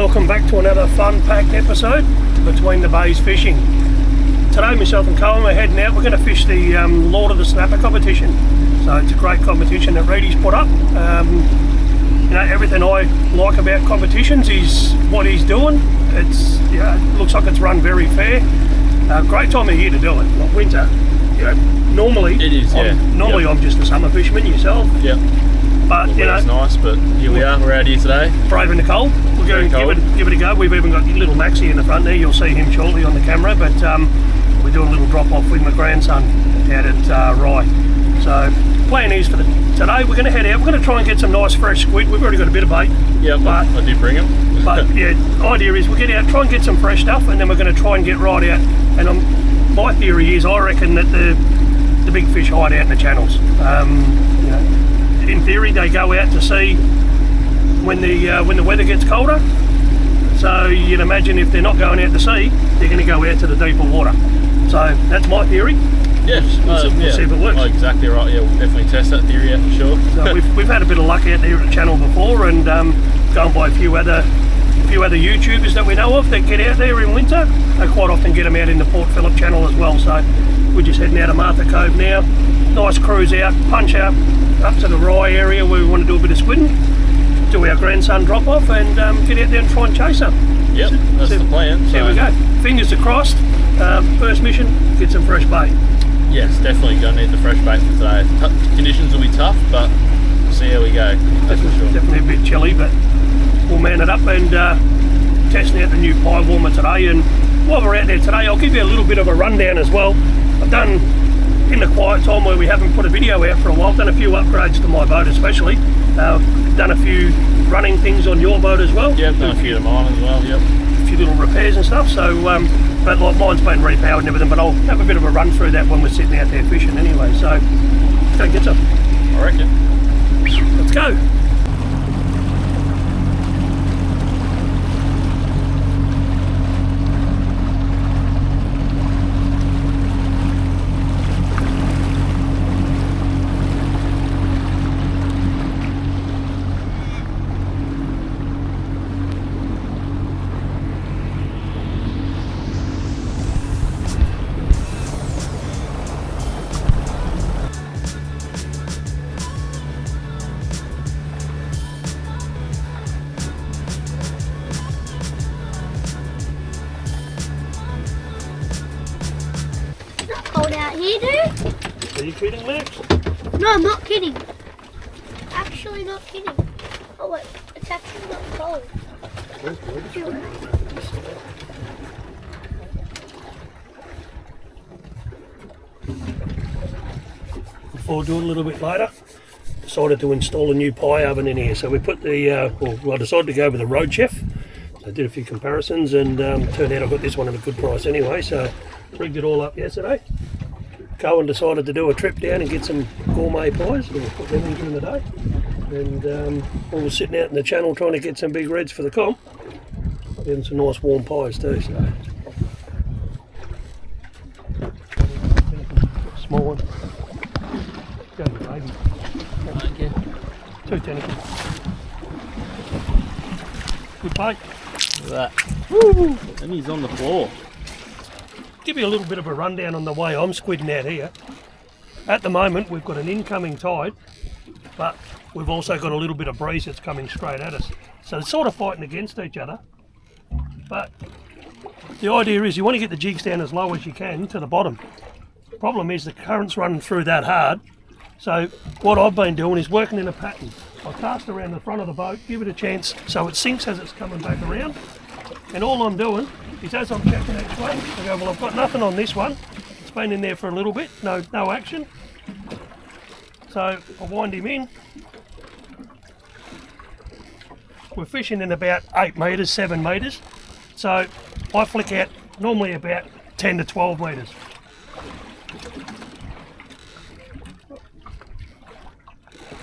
welcome back to another fun-packed episode Between the Bays Fishing. Today myself and Colin are heading out. We're going to fish the Lord of the Snapper competition. So it's a great competition that Reedy's put up. You know, everything I like about competitions is what he's doing. It's, you know, it looks like it's run very fair. Great time of year to do it, like winter. You know, normally it is. I'm just a summer fisherman yourself. Yeah. But you know, it's nice. But here we are. We're out here today. Braving the cold. We're going to give it a go. We've even got little Maxie in the front there. You'll see him shortly on the camera. But we're doing a little drop off with my grandson out at Rye. So plan is for today we're going to head out. We're going to try and get some nice fresh squid. We've already got a bit of bait. Yeah, but I did bring them. But yeah, the idea is we'll get out, try and get some fresh stuff, and then we're going to try and get right out. And my theory is I reckon that the big fish hide out in the channels. You know, in theory, they go out to sea when the weather gets colder. So you'd imagine if they're not going out to sea, they're going to go out to the deeper water. So that's my theory. Yes, we'll see if it works. Oh, exactly right. Yeah, we'll definitely test that theory out for sure. So we've had a bit of luck out there at the channel before, and going by a few other YouTubers that we know of that get out there in winter. They quite often get them out in the Port Phillip channel as well. So we're just heading out of Martha Cove now. Nice cruise out, punch out up to the Rye area where we want to do a bit of squidding, do our grandson drop off, and get out there and try and chase her. Yep, that's the plan. There we go. Fingers are crossed. First mission, get some fresh bait. Yes, definitely going to need the fresh bait for today. Conditions will be tough, but we'll see how we go. That's for sure. Definitely a bit chilly, but we'll man it up and testing out the new pie warmer today. And while we're out there today, I'll give you a little bit of a rundown as well. I've done, in the quiet time where we haven't put a video out for a while, done a few upgrades to my boat especially. Done a few running things on your boat as well. Yeah, done a few to mine as well, yep. A few little repairs and stuff, so but like mine's been repowered and everything, but I'll have a bit of a run through that when we're sitting out there fishing anyway. So let's go get some. I reckon. Let's go. Cold out here, dude? Are you kidding, Max? No, I'm not kidding. Actually not kidding. Oh wait, it's actually not cold. Before doing a little bit later, decided to install a new pie oven in here. So we put the, I decided to go with the Road Chef. So I did a few comparisons and turned out I got this one at a good price anyway. So rigged it all up yesterday. Cohen decided to do a trip down and get some gourmet pies. We'll put them in during the day. And we were sitting out in the channel trying to get some big reds for the comp. Getting some nice warm pies too. So small one. Go to the baby. Thank you. 2 tentacles. Good bait. Look at that. Woo! And he's on the floor. Give you a little bit of a rundown on the way I'm squidding out here. At the moment we've got an incoming tide, but we've also got a little bit of breeze that's coming straight at us. So they're sort of fighting against each other. But the idea is you want to get the jigs down as low as you can to the bottom. The problem is the current's running through that hard. So what I've been doing is working in a pattern. I cast around the front of the boat, give it a chance so it sinks as it's coming back around. And all I'm doing is as I'm checking each way, I go, well, I've got nothing on this one. It's been in there for a little bit, no action. So I wind him in. We're fishing in about 8 metres, 7 metres. So I flick out normally about 10 to 12 metres.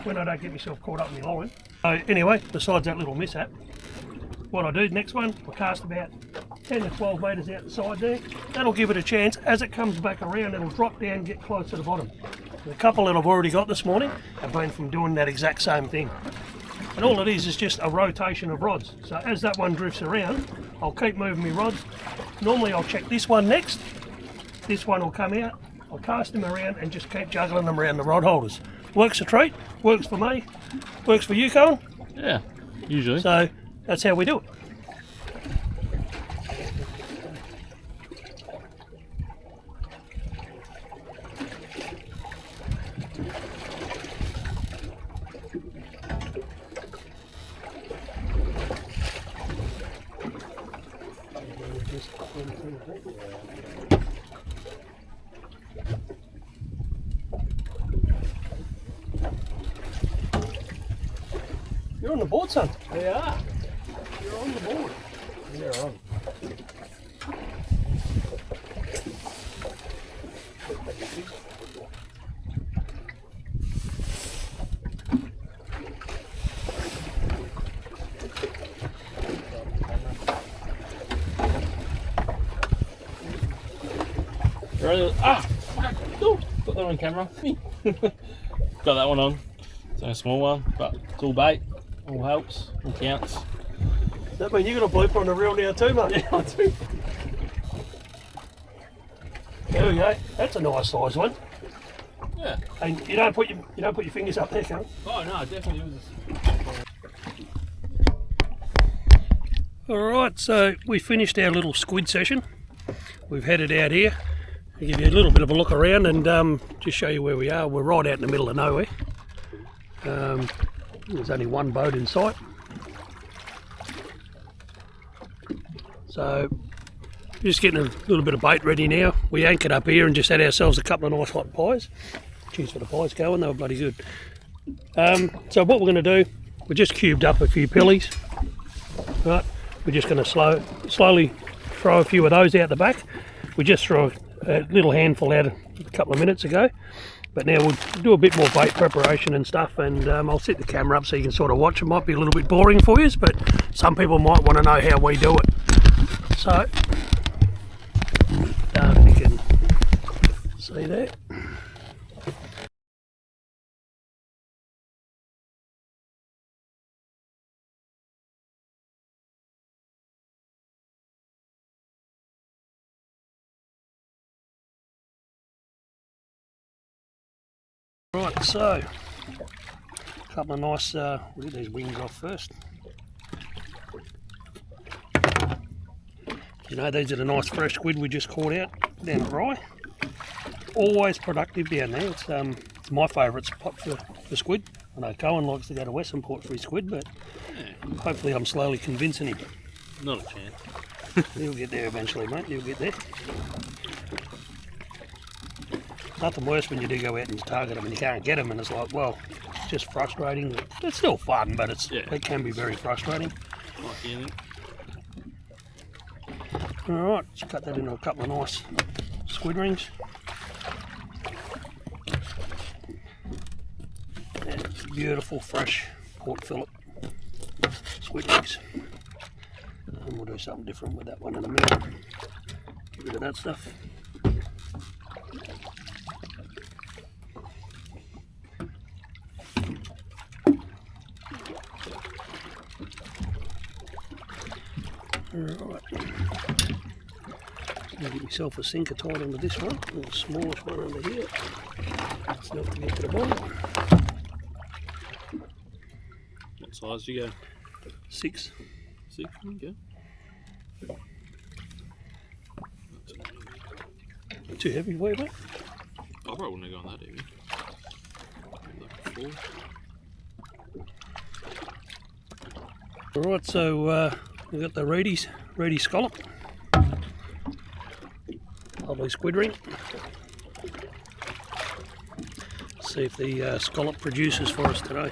When I don't get myself caught up in the line. So anyway, besides that little mishap, what I do, next one, I cast about 10 to 12 metres out the side there. That'll give it a chance. As it comes back around, it'll drop down and get close to the bottom. The couple that I've already got this morning have been from doing that exact same thing. And all it is just a rotation of rods. So as that one drifts around, I'll keep moving my rods. Normally I'll check this one next. This one will come out. I'll cast them around and just keep juggling them around the rod holders. Works a treat, works for me, works for you, Colin. Yeah, usually. So that's how we do it. You're on the board, son. Yeah. You're on the board. You're on. Got that on camera. Got that one on. It's only a small one, but it's all bait. All helps. All counts. Does that mean you got a blooper on the reel now too, mate? Yeah, I do. There we go. That's a nice size one. Yeah. And you don't put your fingers up there, Colin. Oh no, definitely was. Alright, so we finished our little squid session. We've headed out here. I'll give you a little bit of a look around and just show you where we are. We're right out in the middle of nowhere. There's only one boat in sight. So, just getting a little bit of bait ready now. We anchored up here and just had ourselves a couple of nice hot pies. Cheers for the pies going, they were bloody good. So what we're going to do, we just cubed up a few pillies. Right, we're just going to slowly throw a few of those out the back. We just threw a little handful out a couple of minutes ago. But now we'll do a bit more bait preparation and stuff, and I'll set the camera up so you can sort of watch. It might be a little bit boring for you, but some people might want to know how we do it. So, if you can see that. Right, so a couple of nice, we'll get these wings off first. You know, these are the nice fresh squid we just caught out down at Rye. Always productive down there. It's my favourite spot for squid. I know Cohen likes to go to Western Port for his squid, but hopefully I'm slowly convincing him. Not a chance. You'll get there eventually, mate. You'll get there. Nothing worse when you do go out and target them and you can't get them, and it's like, well, it's just frustrating. It's still fun, but it can be very frustrating. Like anything. Alright, just cut that into a couple of nice squid rings. And beautiful, fresh Port Phillip squid rings. And we'll do something different with that one in a minute. Get rid of that stuff. Alright, I'll get myself a sinker tied onto this one, the smallest one under here. It's enough to get to the bottom. What size do you go? 6. 6, okay. Too heavy for you, mate? I probably wouldn't have gone that heavy. Like 4. Alright, so we've got the ready scallop. Lovely squid ring. See if the scallop produces for us today.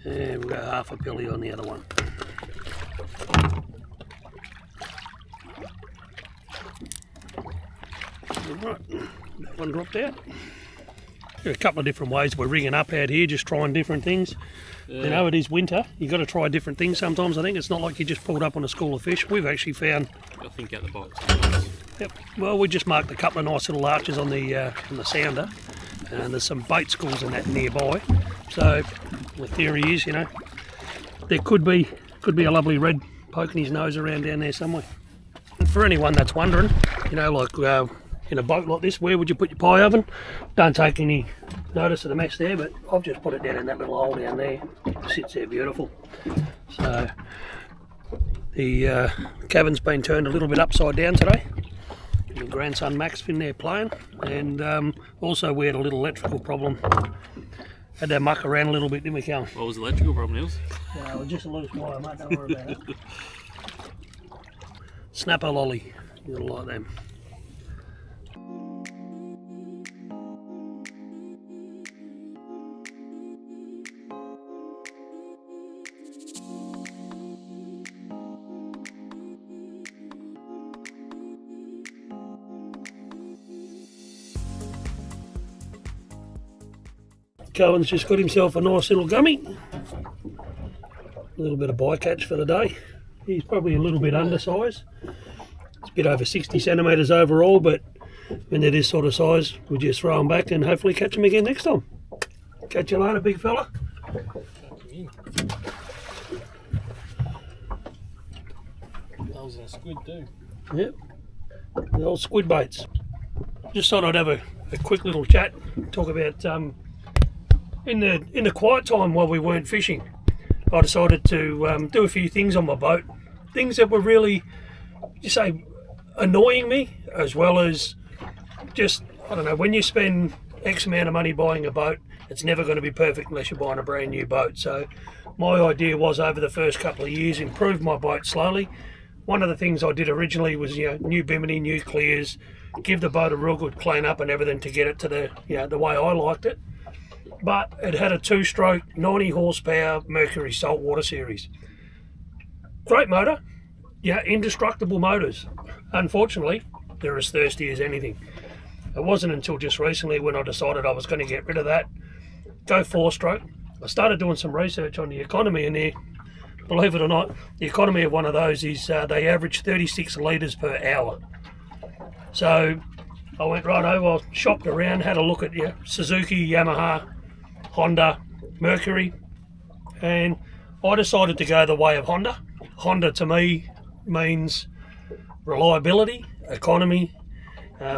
And we've got half a pilly on the other one. Alright, that one dropped out. There are a couple of different ways we're rigging up out here, just trying different things. Yeah. You know, it is winter. You've got to try different things sometimes. I think it's not like you just pulled up on a school of fish. We've actually found... I think out the box. Yep. Well, we just marked a couple of nice little arches on the sounder. and there's some bait schools and that nearby. So the theory is, you know, there could be a lovely red poking his nose around down there somewhere. And for anyone that's wondering, you know, like in a boat like this, where would you put your pie oven? Don't take any notice of the mess there, but I've just put it down in that little hole down there. It sits there beautiful. So the cabin's been turned a little bit upside down today. My grandson Mac's been there playing, and also we had a little electrical problem. Had to muck around a little bit, didn't we, Cal? What was the electrical problem, Niels? Well, just a loose wire, mate, don't worry about it. Snapper lolly, you'll like them. Cohen's just got himself a nice little gummy. A little bit of bycatch for the day. He's probably a little bit undersized. It's a bit over 60 centimetres overall, but when they're this sort of size, we'll just throw them back and hopefully catch them again next time. Catch you later, big fella. That was a squid too. Yep, the old squid baits. Just thought I'd have a quick little chat, talk about in the quiet time while we weren't fishing. I decided to do a few things on my boat, things that were really, you say, annoying me, as well as just, I don't know, when you spend X amount of money buying a boat, it's never going to be perfect unless you're buying a brand new boat. So my idea was, over the first couple of years, improve my boat slowly. One of the things I did originally was, you know, new bimini, new clears, give the boat a real good clean up and everything to get it to the, you know, the way I liked it. But it had a 2-stroke 90 horsepower Mercury saltwater series. Great motor, yeah, indestructible motors. Unfortunately, they're as thirsty as anything. It wasn't until just recently when I decided I was going to get rid of that, go 4-stroke. I started doing some research on the economy, and believe it or not, the economy of one of those is they average 36 litres per hour. So I went right over, shopped around, had a look at Suzuki, Yamaha, Honda, Mercury, and I decided to go the way of Honda. Honda to me means reliability, economy.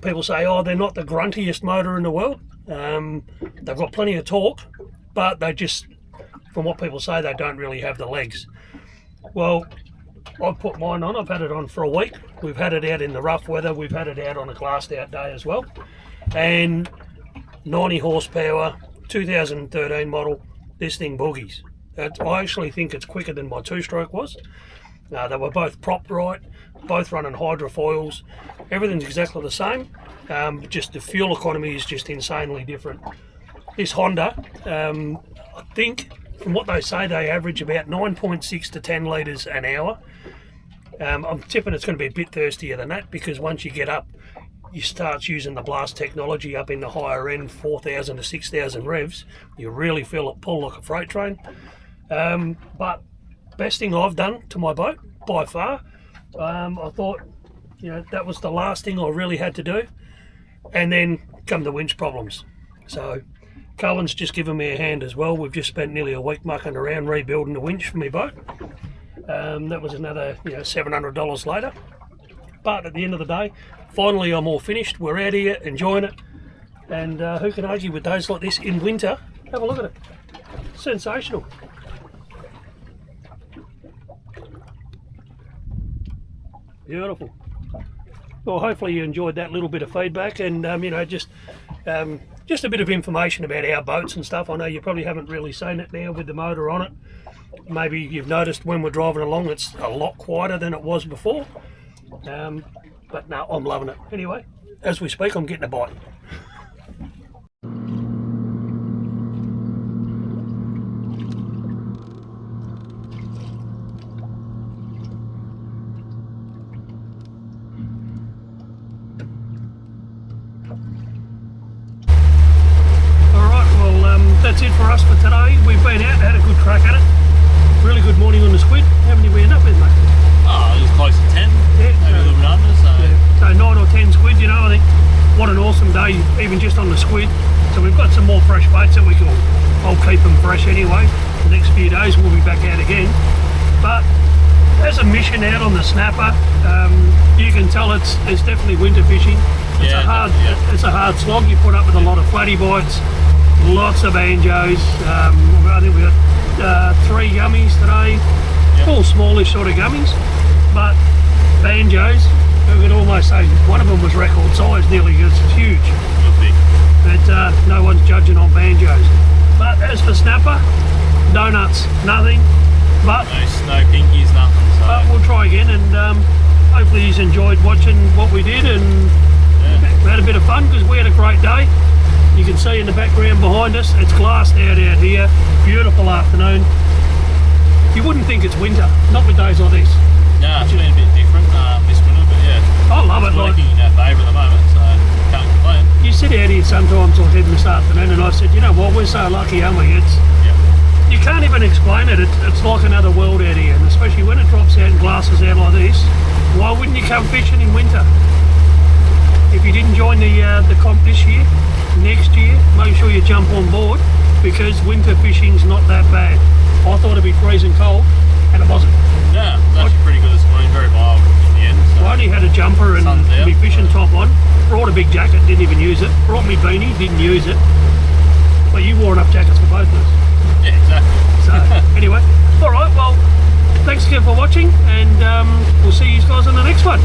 People say, oh, they're not the gruntiest motor in the world. They've got plenty of torque, but they just, from what people say, they don't really have the legs. Well, I've put mine on. I've had it on for a week. We've had it out in the rough weather. We've had it out on a glassed out day as well. And 90 horsepower, 2013 model, this thing boogies. I actually think it's quicker than my 2-stroke was. They were both propped right, both running hydrofoils. Everything's exactly the same, just the fuel economy is just insanely different. This Honda, I think, from what they say, they average about 9.6 to 10 litres an hour. I'm tipping it's going to be a bit thirstier than that, because once you get up, you start using the blast technology up in the higher end, 4,000 to 6,000 revs, you really feel it pull like a freight train. But best thing I've done to my boat, by far. I thought, you know, that was the last thing I really had to do. And then come the winch problems. So Cullen's just given me a hand as well. We've just spent nearly a week mucking around rebuilding the winch for my boat. That was another, you know, $700 later. But at the end of the day, finally I'm all finished. We're out here enjoying it. And who can argue with days like this in winter? Have a look at it. Sensational. Beautiful. Well, hopefully you enjoyed that little bit of feedback, and you know, just a bit of information about our boats and stuff. I know you probably haven't really seen it now with the motor on it. Maybe you've noticed when we're driving along it's a lot quieter than it was before. But no, I'm loving it. Anyway, as we speak, I'm getting a bite. That's it for us for today. We've been out, had a good crack at it. Really good morning on the squid. How many we end up with, mate? Oh, it was close to 10. Yeah, maybe a little bit under. So. Yeah. So 9 or 10 squid, you know, I think. What an awesome day, even just on the squid. So we've got some more fresh baits that I'll keep them fresh anyway. The next few days we'll be back out again. But as a mission out on the snapper, you can tell it's definitely winter fishing. It's it's a hard slog. You put up with a lot of flatty bites, lots of banjos. I think we got 3 gummies today, all smallish sort of gummies, but banjos. I could almost say one of them was record size, nearly. It's huge. But no one's judging on banjos. But as for snapper, no nuts, nothing. But no pinkies, nothing. So. But we'll try again, and hopefully he's enjoyed watching what we did, and we had a bit of fun because we had a great day. You can see in the background behind us, it's glassed out here. Beautiful afternoon. You wouldn't think it's winter, not with days like this. No, it's been a bit different this winter, but yeah. I love it. It's working in our favour at the moment, so can't complain. You sit out here sometimes, or head this afternoon, and I said, you know what, we're so lucky, aren't we? You can't even explain it. It's like another world out here, and especially when it drops out and glasses out like this. Why wouldn't you come fishing in winter? If you didn't join the comp this year, next year, make sure you jump on board, because winter fishing's not that bad. I thought it'd be freezing cold, and it wasn't. Yeah, it was actually pretty good this morning, very mild in the end. So. I only had a jumper and my fishing top on, brought a big jacket, didn't even use it, brought me beanie, didn't use it. But you wore enough jackets for both of us. Yeah, exactly. So, anyway, alright, well, thanks again for watching, and we'll see you guys on the next one.